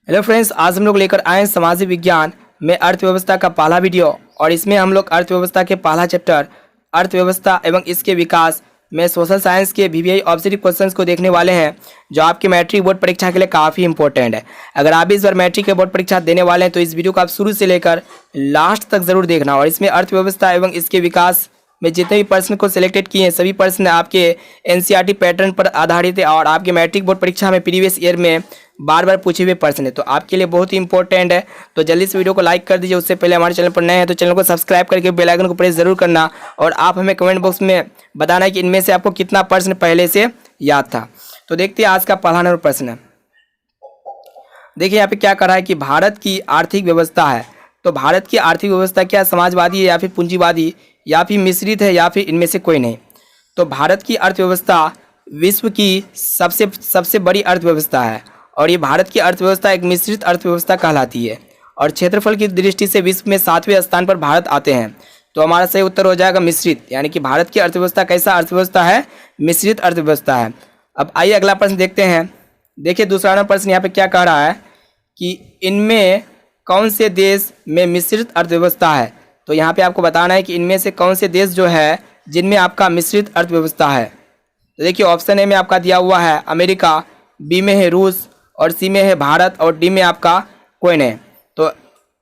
Hello friends, आज हम लोग लेकर आए हैं सामाजिक विज्ञान में अर्थव्यवस्था का पहला वीडियो। और इसमें हम लोग अर्थव्यवस्था के पहला चैप्टर अर्थव्यवस्था एवं इसके विकास में सोशल साइंस के वीवीआई ऑब्जेक्टिव क्वेश्चंस को देखने वाले हैं, जो आपके मैट्रिक बोर्ड परीक्षा के लिए काफ़ी इंपॉर्टेंट है। अगर आप इस बार मैट्रिक के बोर्ड परीक्षा देने वाले हैं तो इस वीडियो को आप शुरू से लेकर लास्ट तक जरूर देखना। और इसमें अर्थव्यवस्था एवं इसके विकास में जितने भी प्रश्न को सिलेक्टेड किए हैं सभी प्रश्न आपके एनसीईआरटी पैटर्न पर आधारित है और आपके मैट्रिक बोर्ड परीक्षा में प्रीवियस ईयर में बार बार पूछे हुए प्रश्न है, तो आपके लिए बहुत ही इंपॉर्टेंट है। तो जल्दी से वीडियो को लाइक कर दीजिए। उससे पहले हमारे चैनल पर नए हैं तो चैनल को सब्सक्राइब करके बेल आइकन को प्रेस जरूर करना। और आप हमें कमेंट बॉक्स में बताना है कि इनमें से आपको कितना प्रश्न पहले से याद था। तो देखते हैं आज का पहला नंबर प्रश्न। देखिए यहाँ पे क्या कर रहा है कि भारत की आर्थिक व्यवस्था है। तो भारत की आर्थिक व्यवस्था क्या समाजवादी है या फिर पूंजीवादी या फिर मिश्रित है या फिर इनमें से कोई नहीं। तो भारत की अर्थव्यवस्था विश्व की सबसे बड़ी अर्थव्यवस्था है और ये भारत की अर्थव्यवस्था एक मिश्रित अर्थव्यवस्था कहलाती है। और क्षेत्रफल की दृष्टि से विश्व में 7वें स्थान पर भारत आते हैं। तो हमारा सही उत्तर हो जाएगा मिश्रित, यानी कि भारत की अर्थव्यवस्था कैसा अर्थव्यवस्था है? मिश्रित अर्थव्यवस्था है। अब आइए अगला प्रश्न देखते हैं। देखिए दूसरा नंबर प्रश्न यहाँ पे क्या कह रहा है कि इनमें कौन से देश में मिश्रित अर्थव्यवस्था है। तो यहाँ पे आपको बताना है कि इनमें से कौन से देश जो है जिनमें आपका मिश्रित अर्थव्यवस्था है। तो देखिए ऑप्शन ए में आपका दिया हुआ है अमेरिका, बी में है रूस और सी में है भारत और डी में आपका कोई नहीं। तो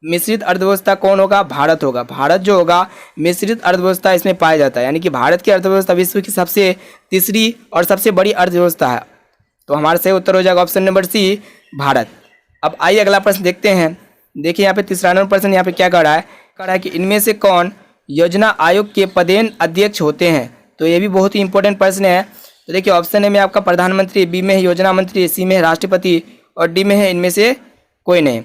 मिश्रित अर्थव्यवस्था कौन होगा? भारत होगा। भारत जो होगा मिश्रित अर्थव्यवस्था इसमें पाया जाता है, यानी कि भारत की अर्थव्यवस्था विश्व की सबसे तीसरी और सबसे बड़ी अर्थव्यवस्था है। तो हमारा सही उत्तर हो जाएगा ऑप्शन नंबर सी, भारत। अब आइए अगला प्रश्न देखते हैं। देखिए यहाँ पे तीसरा नंबर प्रश्न यहाँ पे क्या कर रहा है कि इनमें से कौन योजना आयोग के पदेन अध्यक्ष होते हैं। तो ये भी बहुत ही इंपॉर्टेंट प्रश्न है। तो देखिए ऑप्शन ए में आपका प्रधानमंत्री, बी में है योजना मंत्री, सी में है राष्ट्रपति और डी में है इनमें से कोई नहीं।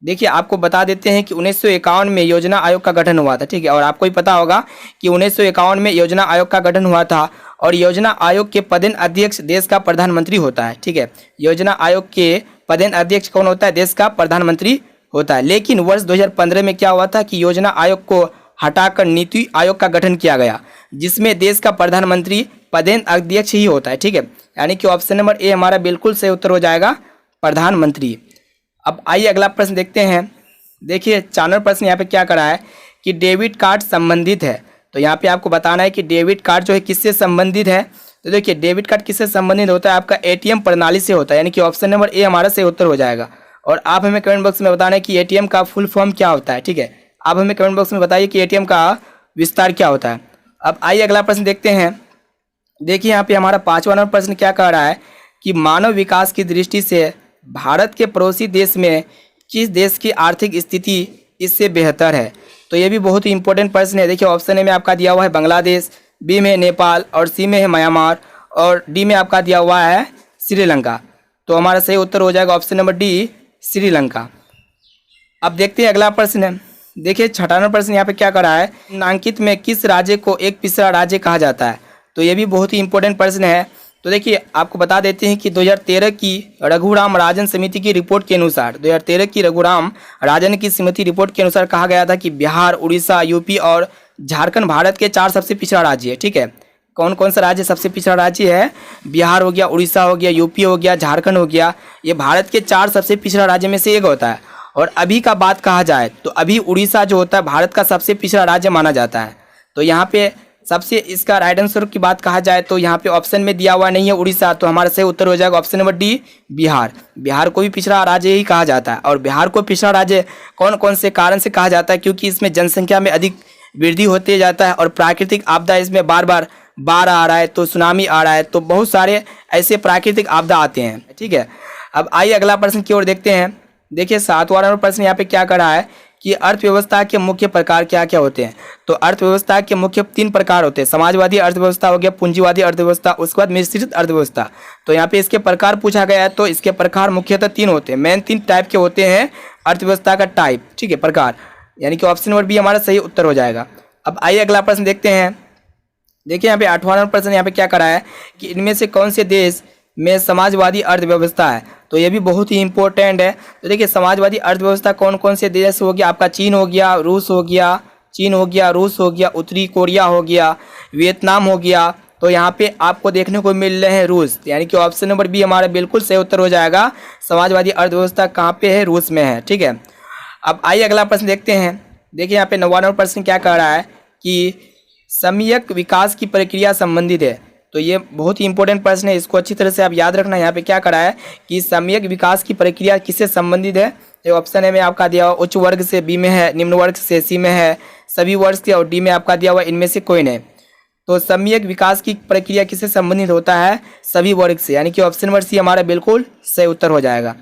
देखिए आपको बता देते हैं कि 1951 में योजना आयोग का गठन हुआ था, ठीक है। और आपको ही पता होगा कि 1951 में योजना आयोग का गठन हुआ था और योजना आयोग के पदेन अध्यक्ष देश का प्रधानमंत्री होता है, ठीक है। योजना आयोग के पदेन अध्यक्ष कौन होता है? देश का प्रधानमंत्री होता है। लेकिन वर्ष 2015 में क्या हुआ था कि योजना आयोग को हटाकर नीति आयोग का गठन किया गया, जिसमें देश का प्रधानमंत्री पदेन अध्यक्ष ही होता है, ठीक है। यानी कि ऑप्शन नंबर ए हमारा बिल्कुल सही उत्तर हो जाएगा, प्रधानमंत्री। अब आइए अगला प्रश्न देखते हैं। देखिए 4 नंबर प्रश्न यहाँ पे क्या करा है कि डेबिट कार्ड संबंधित है। तो यहाँ पे आपको बताना है कि डेबिट कार्ड जो है किससे संबंधित है। तो देखिए डेबिट कार्ड किससे संबंधित होता है? आपका एटीएम प्रणाली से होता है, यानी कि ऑप्शन नंबर ए हमारा सही उत्तर हो जाएगा। और आप हमें कमेंट बॉक्स में बताना है कि एटीएम का फुल फॉर्म क्या होता है, ठीक है। आप हमें कमेंट बॉक्स में बताइए कि एटीएम का विस्तार क्या होता है। अब आइए अगला प्रश्न देखते हैं। देखिए यहाँ पे हमारा 5वां नंबर प्रश्न क्या कह रहा है कि मानव विकास की दृष्टि से भारत के पड़ोसी देश में किस देश की आर्थिक स्थिति इससे बेहतर है। तो ये भी बहुत ही इंपॉर्टेंट प्रश्न है। देखिए ऑप्शन ए में आपका दिया हुआ है बांग्लादेश, बी में है नेपाल और सी में है म्यांमार और डी में आपका दिया हुआ है श्रीलंका। तो हमारा सही उत्तर हो जाएगा ऑप्शन नंबर डी, श्रीलंका। अब देखते हैं अगला प्रश्न। देखिए 6वां नंबर प्रश्न यहाँ पे क्या कर रहा है, निम्नांकित में किस राज्य को एक पिछड़ा राज्य कहा जाता है। तो ये भी बहुत ही इंपॉर्टेंट प्रश्न है। तो देखिए आपको बता देते हैं कि 2013 की रघुराम राजन समिति की रिपोर्ट के अनुसार 2013 की रघुराम राजन की समिति रिपोर्ट के अनुसार कहा गया था कि बिहार, उड़ीसा, यूपी और झारखंड भारत के 4 सबसे पिछड़ा राज्य है, ठीक है। कौन कौन सा राज्य सबसे पिछड़ा राज्य है? बिहार हो गया, उड़ीसा हो गया, यूपी हो गया, झारखंड हो गया। ये भारत के 4 सबसे पिछड़ा राज्य में से एक होता है। और अभी का बात कहा जाए तो अभी उड़ीसा जो होता है भारत का सबसे पिछड़ा राज्य माना जाता है। तो यहाँ पे सबसे इसका राइट आंसर की बात कहा जाए तो यहाँ पे ऑप्शन में दिया हुआ नहीं है उड़ीसा, तो हमारा सही उत्तर हो जाएगा option number D, Bihar. Bihar को भी पिछड़ा राज्य ही कहा जाता है। और बिहार को पिछड़ा राज्य कौन कौन से कारण से कहा जाता है? क्योंकि इसमें जनसंख्या में अधिक वृद्धि होते जाता है और प्राकृतिक आपदा इसमें बार बार बाढ़ आ रहा है, तो सुनामी आ रहा है, तो बहुत सारे ऐसे प्राकृतिक आपदा आते हैं, ठीक है। अब आइए अगला प्रश्न की ओर देखते हैं। देखिए 7वां नंबर प्रश्न यहाँ पे क्या कर रहा है कि अर्थव्यवस्था के मुख्य प्रकार क्या क्या होते हैं। तो अर्थव्यवस्था के मुख्य 3 प्रकार होते हैं, समाजवादी अर्थव्यवस्था हो गया, पूंजीवादी अर्थव्यवस्था, उसके बाद मिश्रित अर्थव्यवस्था। तो यहाँ पे इसके प्रकार पूछा गया है, तो इसके प्रकार मुख्यतः 3 होते हैं, मेन 3 टाइप के होते हैं अर्थव्यवस्था का टाइप, ठीक है, प्रकार। यानी कि ऑप्शन नंबर बी हमारा सही उत्तर हो जाएगा। अब आइए अगला प्रश्न देखते हैं। देखिए यहाँ पे 8वां नंबर प्रश्न यहाँ पे क्या करा है कि इनमें से कौन से देश में समाजवादी अर्थव्यवस्था है। तो ये भी बहुत ही इंपॉर्टेंट है। तो देखिए समाजवादी अर्थव्यवस्था कौन कौन से देश हो गया? आपका चीन हो गया, रूस हो गया, रूस हो गया, उत्तरी कोरिया हो गया, वियतनाम हो गया तो यहाँ पे आपको देखने को मिल रहे हैं रूस, यानी कि ऑप्शन नंबर बी हमारा बिल्कुल सही उत्तर हो जाएगा। समाजवादी अर्थव्यवस्था कहाँ पे है? रूस में है। ठीक है, अब आइए अगला प्रश्न देखते हैं। देखिए यहाँ पे 99 प्रश्न क्या कह रहा है कि सम्यक विकास की प्रक्रिया संबंधित है। तो ये बहुत ही इंपॉर्टेंट प्रश्न है, इसको अच्छी तरह से आप याद रखना। यहाँ पे क्या करा है कि सम्यक विकास की प्रक्रिया किससे संबंधित है? तो ऑप्शन ए में आपका दिया हुआ उच्च वर्ग से, बी में है निम्न वर्ग से, सी में है सभी वर्ग से, और डी में आपका दिया हुआ इनमें से कोई नहीं। तो सम्यक विकास की प्रक्रिया किससे संबंधित होता है? सभी वर्ग से, यानी कि ऑप्शन नंबर सी हमारा बिल्कुल सही उत्तर हो जाएगा।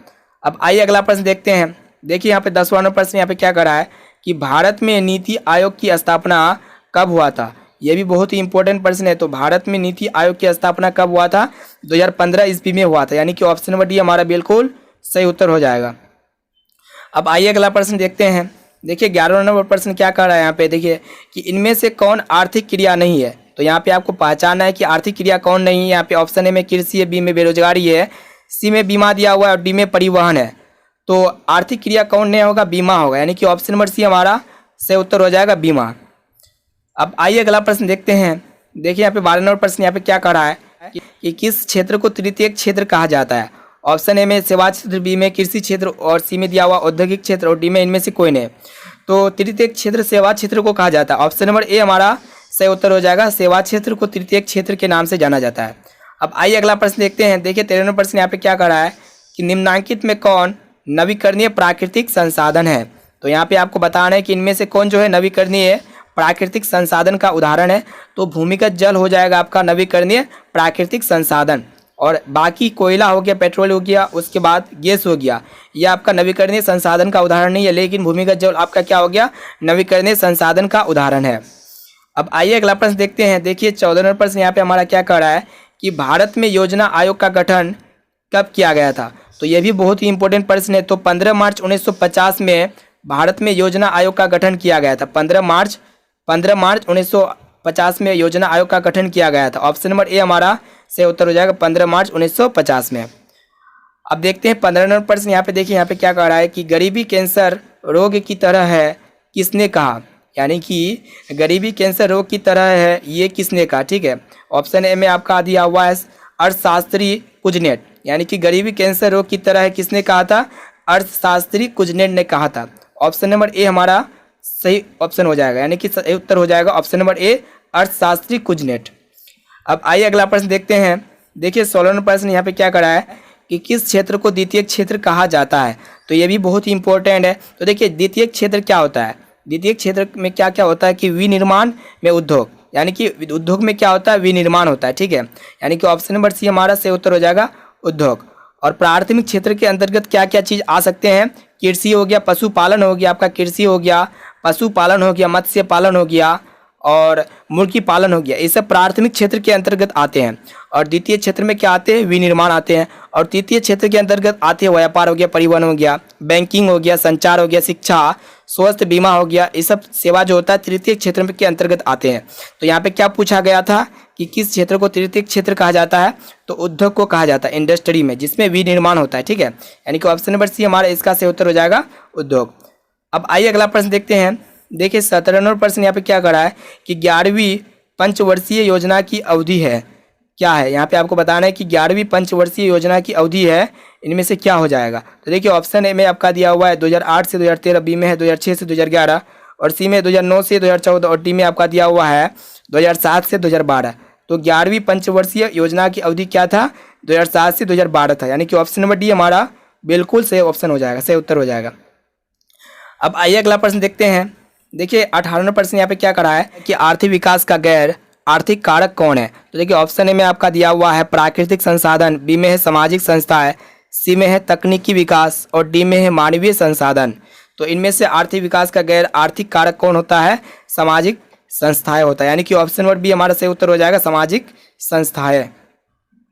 अब आइए अगला प्रश्न देखते हैं। देखिए यहाँ पे 10वां प्रश्न यहाँ पे क्या करा है कि भारत में नीति आयोग की स्थापना कब हुआ था? यह भी बहुत ही इंपॉर्टेंट प्रश्न है। तो भारत में नीति आयोग की स्थापना कब हुआ था? 2015 ईस्वी में हुआ था, यानी कि ऑप्शन नंबर डी हमारा बिल्कुल सही उत्तर हो जाएगा। अब आइए अगला प्रश्न देखते हैं। देखिए 11वां नंबर प्रश्न क्या कर रहा है यहाँ पे, देखिए कि इनमें से कौन आर्थिक क्रिया नहीं है? तो यहाँ पे आपको पहचानना है कि आर्थिक क्रिया कौन नहीं है। यहाँ पे ऑप्शन ए में कृषि है, बी में बेरोजगारी है, सी में बीमा दिया हुआ है और डी में परिवहन है। तो आर्थिक क्रिया कौन नहीं होगा? बीमा होगा, यानी कि ऑप्शन नंबर सी हमारा सही उत्तर हो जाएगा, बीमा। अब आइए अगला प्रश्न देखते हैं। देखिए यहाँ पे 12 नंबर प्रश्न यहाँ पे क्या कह रहा है कि किस क्षेत्र को तृतीयक क्षेत्र कहा जाता है? ऑप्शन ए में सेवा क्षेत्र, बी में कृषि क्षेत्र और सी में दिया हुआ औद्योगिक क्षेत्र और डी में इनमें से कोई नहीं। तो तृतीयक क्षेत्र सेवा क्षेत्र को कहा जाता है, ऑप्शन नंबर ए हमारा सही उत्तर हो जाएगा। सेवा क्षेत्र को तृतीयक क्षेत्र के नाम से जाना जाता है। अब आइए अगला प्रश्न देखते हैं। देखिए 13 नंबर प्रश्न यहाँ पे क्या कह रहा है कि निम्नांकित में कौन नवीकरणीय प्राकृतिक संसाधन है? तो यहाँ पे आपको बताना है कि इनमें से कौन जो है नवीकरणीय प्राकृतिक संसाधन का उदाहरण है। तो भूमिगत जल हो जाएगा आपका नवीकरणीय प्राकृतिक संसाधन, और बाकी कोयला हो गया, पेट्रोल हो गया, उसके बाद गैस हो गया, ये आपका नवीकरणीय संसाधन का उदाहरण नहीं है, लेकिन भूमिगत जल आपका क्या हो गया? नवीकरणीय संसाधन का उदाहरण है। अब आइए अगला प्रश्न देखते हैं। देखिए 14 नंबर प्रश्न यहाँ पे हमारा क्या कह रहा है कि भारत में योजना आयोग का गठन कब किया गया था? तो ये भी बहुत ही इंपॉर्टेंट प्रश्न है। तो 15 मार्च 1950 में भारत में योजना आयोग का गठन किया गया था। 15 मार्च 1950 में योजना आयोग का गठन किया गया था। ऑप्शन नंबर ए हमारा सही उत्तर हो जाएगा, 15 मार्च 1950 में। अब देखते हैं 15 नंबर प्रश्न यहाँ पे। देखिए यहाँ पे क्या कह रहा है कि गरीबी कैंसर रोग की तरह है, किसने कहा? यानी कि गरीबी कैंसर रोग की तरह है, ये किसने कहा? ठीक है, ऑप्शन ए में आपका दिया हुआ है अर्थशास्त्री कुजनेट, यानी कि गरीबी कैंसर रोग की तरह है, किसने कहा था? अर्थशास्त्री कुजनेट ने कहा था। ऑप्शन नंबर ए हमारा सही ऑप्शन हो जाएगा, यानी कि सही उत्तर हो जाएगा ऑप्शन नंबर ए, अर्थशास्त्री कुजनेट। अब आइए अगला प्रश्न देखते हैं। देखिए 16 नंबर प्रश्न यहाँ पे क्या करा है कि किस क्षेत्र को द्वितीयक क्षेत्र कहा जाता है? तो ये भी बहुत ही इंपॉर्टेंट है। तो देखिए द्वितीयक क्षेत्र क्या होता है? द्वितीयक क्षेत्र में क्या क्या होता है कि विनिर्माण में उद्योग, यानी कि उद्योग में क्या होता है? विनिर्माण होता है। ठीक है, यानी कि ऑप्शन नंबर सी हमारा सही उत्तर हो जाएगा, उद्योग। और प्राथमिक क्षेत्र के अंतर्गत क्या क्या चीज़ आ सकते हैं? कृषि हो गया, पशुपालन हो गया, आपका कृषि हो गया, पशुपालन हो गया, मत्स्य पालन हो गया और मुर्गी पालन हो गया, ये सब प्राथमिक क्षेत्र के अंतर्गत आते हैं। और द्वितीय क्षेत्र में क्या आते हैं? विनिर्माण आते हैं। और तृतीय क्षेत्र के अंतर्गत आते हैं व्यापार हो गया, परिवहन हो गया, बैंकिंग हो गया, संचार हो गया, शिक्षा, स्वास्थ्य बीमा हो गया, ये सब सेवा जो होता है तृतीय क्षेत्र के अंतर्गत आते हैं। तो यहाँ पे क्या पूछा गया था कि किस क्षेत्र को तृतीय क्षेत्र कहा जाता है? तो उद्योग को कहा जाता है, इंडस्ट्री में, जिसमें विनिर्माण होता है। ठीक है, यानी कि ऑप्शन नंबर सी हमारा इसका सही उत्तर हो जाएगा, उद्योग। अब आइए अगला प्रश्न देखते हैं। देखिए 17 नंबर प्रश्न यहाँ पे क्या करा है कि 11वीं पंचवर्षीय योजना की अवधि है, क्या है? यहाँ पे आपको बताना है कि 11वीं पंचवर्षीय योजना की अवधि है, इनमें से क्या हो जाएगा? तो देखिए ऑप्शन ए में आपका दिया हुआ है 2008 से 2013, बी में है 2006 से 2011 और सी में 2009 से 2014 और डी में आपका दिया हुआ है 2007 से 2012। तो 11वीं पंचवर्षीय योजना की अवधि क्या था? 2007 से 2012 था, यानी कि ऑप्शन नंबर डी हमारा बिल्कुल सही ऑप्शन हो जाएगा, सही उत्तर हो जाएगा। अब आइए अगला प्रश्न देखते हैं। देखिए 18वां प्रश्न यहाँ पे क्या करा है कि आर्थिक विकास का गैर आर्थिक कारक कौन है? तो देखिए ऑप्शन ए में आपका दिया हुआ है प्राकृतिक संसाधन, बी में है सामाजिक संस्थाएं, सी में है तकनीकी विकास और डी में है मानवीय संसाधन। तो इनमें से आर्थिक विकास का गैर आर्थिक कारक कौन होता है? सामाजिक संस्थाएं होता है, यानी कि ऑप्शन नंबर बी हमारा सही उत्तर हो जाएगा, सामाजिक संस्थाएं।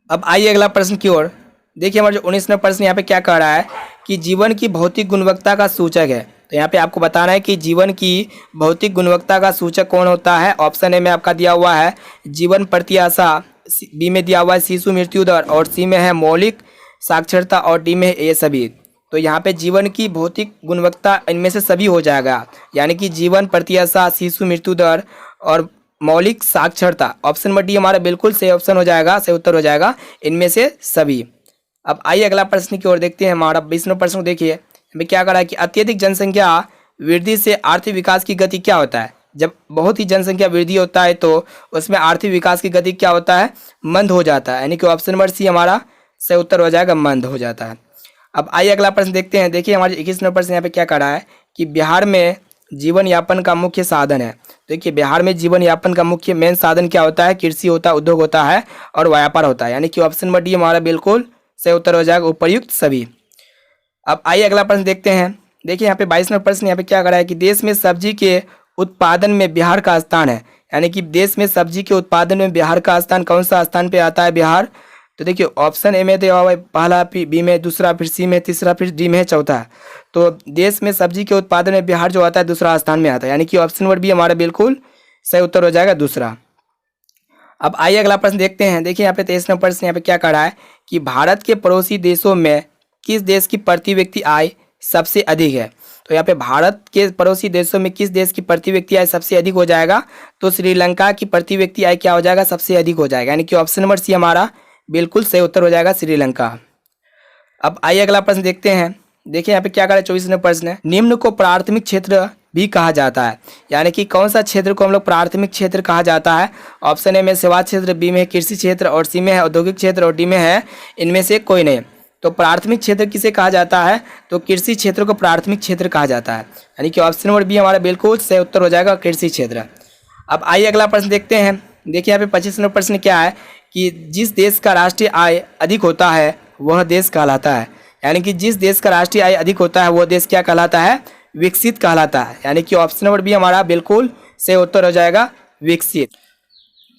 अब आइए अगला प्रश्न की ओर। देखिए हमारा जो 19वां प्रश्न यहाँ पे क्या कह रहा है कि जीवन की भौतिक गुणवत्ता का सूचक है। तो यहाँ पे आपको बताना है कि जीवन की भौतिक गुणवत्ता का सूचक कौन होता है? ऑप्शन ए में आपका दिया हुआ है जीवन प्रत्याशा, बी में दिया हुआ है शिशु मृत्यु दर और सी में है मौलिक साक्षरता और डी में है ये सभी। तो यहाँ पे जीवन की भौतिक गुणवत्ता इनमें से सभी हो जाएगा, यानी कि जीवन प्रत्याशा, शिशु मृत्यु दर और मौलिक साक्षरता। ऑप्शन नंबर डी हमारा बिल्कुल सही ऑप्शन हो जाएगा, सही उत्तर हो जाएगा इनमें से सभी। अब आइए अगला प्रश्न की ओर देखते हैं। हमारा 20वां प्रश्न देखिए, हमें क्या करा कि अत्यधिक जनसंख्या वृद्धि से आर्थिक विकास की गति क्या होता है। जब बहुत ही जनसंख्या वृद्धि होता है तो उसमें आर्थिक विकास की गति क्या होता है, मंद हो जाता है, यानी कि ऑप्शन नंबर सी हमारा सही उत्तर हो जाएगा, मंद हो जाता है। अब आइए अगला प्रश्न देखते हैं। देखिए हमारे 21वां प्रश्न यहाँ पे क्या करा है कि बिहार में जीवन यापन का मुख्य साधन है। देखिए बिहार में जीवन यापन का मुख्य मेन साधन क्या होता है, कृषि होता है, उद्योग होता है और व्यापार होता है, यानी कि ऑप्शन नंबर डी हमारा बिल्कुल सही उत्तर हो जाएगा, उपर्युक्त सभी। अब आइए अगला प्रश्न देखते हैं। देखिए यहाँ पे 22वां प्रश्न यहाँ पे क्या करा है कि देश में सब्जी के उत्पादन में बिहार का स्थान है, यानी कि देश में सब्जी के उत्पादन में बिहार का स्थान कौन सा स्थान पे आता है, बिहार। तो देखिए ऑप्शन ए में तो पहला, बी में दूसरा, फिर सी में तीसरा, फिर डी में चौथा। तो देश में सब्जी के उत्पादन में बिहार जो आता है दूसरा स्थान में आता है, यानी कि ऑप्शन नंबर बी हमारा बिल्कुल सही उत्तर हो जाएगा, दूसरा। अब आइए अगला प्रश्न देखते हैं। देखिए यहाँ पे 23वां प्रश्न यहाँ पे क्या करा है कि भारत के पड़ोसी देशों में किस देश की प्रति व्यक्ति आय सबसे अधिक है। तो यहाँ पे भारत के पड़ोसी देशों में किस देश की प्रति व्यक्ति आय सबसे अधिक हो जाएगा, तो श्रीलंका की प्रति व्यक्ति आय क्या हो जाएगा, सबसे अधिक हो जाएगा, यानी कि ऑप्शन नंबर सी हमारा बिल्कुल सही उत्तर हो जाएगा, श्रीलंका। अब आइए अगला प्रश्न देखते हैं। देखिए यहाँ पे क्या करा, 24वां प्रश्न है, निम्न को प्राथमिक क्षेत्र भी कहा जाता है, यानी कि कौन सा क्षेत्र को हम लोग प्राथमिक क्षेत्र कहा जाता है। ऑप्शन ए में सेवा क्षेत्र, बी में कृषि क्षेत्र और सी में है औद्योगिक क्षेत्र और डी में है इनमें से कोई नहीं। तो प्राथमिक क्षेत्र किसे कहा जाता है, तो कृषि क्षेत्र को प्राथमिक क्षेत्र कहा जाता है, यानी कि ऑप्शन नंबर बी हमारा बिल्कुल सही उत्तर हो जाएगा, कृषि क्षेत्र। अब आइए अगला प्रश्न देखते हैं। देखिए यहाँ पे 25वां प्रश्न क्या है कि जिस देश का राष्ट्रीय आय अधिक होता है वह देश कहलाता है, यानी कि जिस देश का राष्ट्रीय आय अधिक होता है वह देश क्या कहलाता है, विकसित कहलाता है, यानी कि ऑप्शन नंबर बी हमारा बिल्कुल सही उत्तर हो जाएगा, विकसित।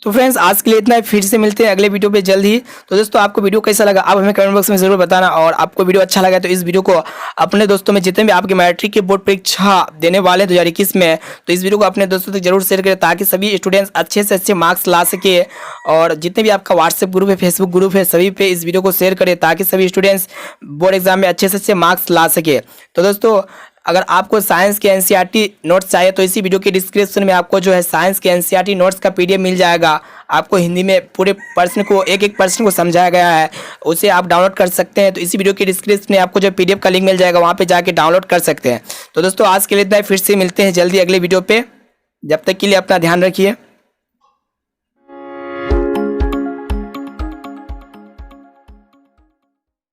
तो फ्रेंड्स आज के लिए इतना ही, फिर से मिलते हैं अगले वीडियो पे जल्द ही। तो दोस्तों आपको वीडियो कैसा लगा आप हमें कमेंट बॉक्स में जरूर बताना, और आपको वीडियो अच्छा लगा तो इस वीडियो को अपने दोस्तों में, जितने भी आपके मैट्रिक के बोर्ड परीक्षा देने वाले 2021 में, तो इस वीडियो को अपने दोस्तों तक जरूर शेयर करें ताकि सभी स्टूडेंट्स अच्छे से अच्छे मार्क्स ला सके। और जितने भी आपका व्हाट्सएप ग्रुप है, फेसबुक ग्रुप है, सभी पे इस वीडियो को शेयर करें ताकि सभी स्टूडेंट्स बोर्ड एग्जाम में अच्छे से अच्छे मार्क्स ला सके। तो दोस्तों अगर आपको साइंस के एनसीईआरटी नोट्स चाहिए तो इसी वीडियो के डिस्क्रिप्शन में आपको जो है साइंस के एनसीईआरटी नोट्स का पीडीएफ मिल जाएगा। आपको हिंदी में पूरे प्रश्न को, एक एक प्रश्न को समझाया गया है, उसे आप डाउनलोड कर सकते हैं। तो इसी वीडियो के डिस्क्रिप्शन में आपको जो पीडीएफ का लिंक मिल जाएगा, वहाँ पे जाके डाउनलोड कर सकते हैं। तो दोस्तों आज के लिए इतना ही, फिर से मिलते हैं जल्दी अगले वीडियो पे। जब तक के लिए अपना ध्यान रखिए।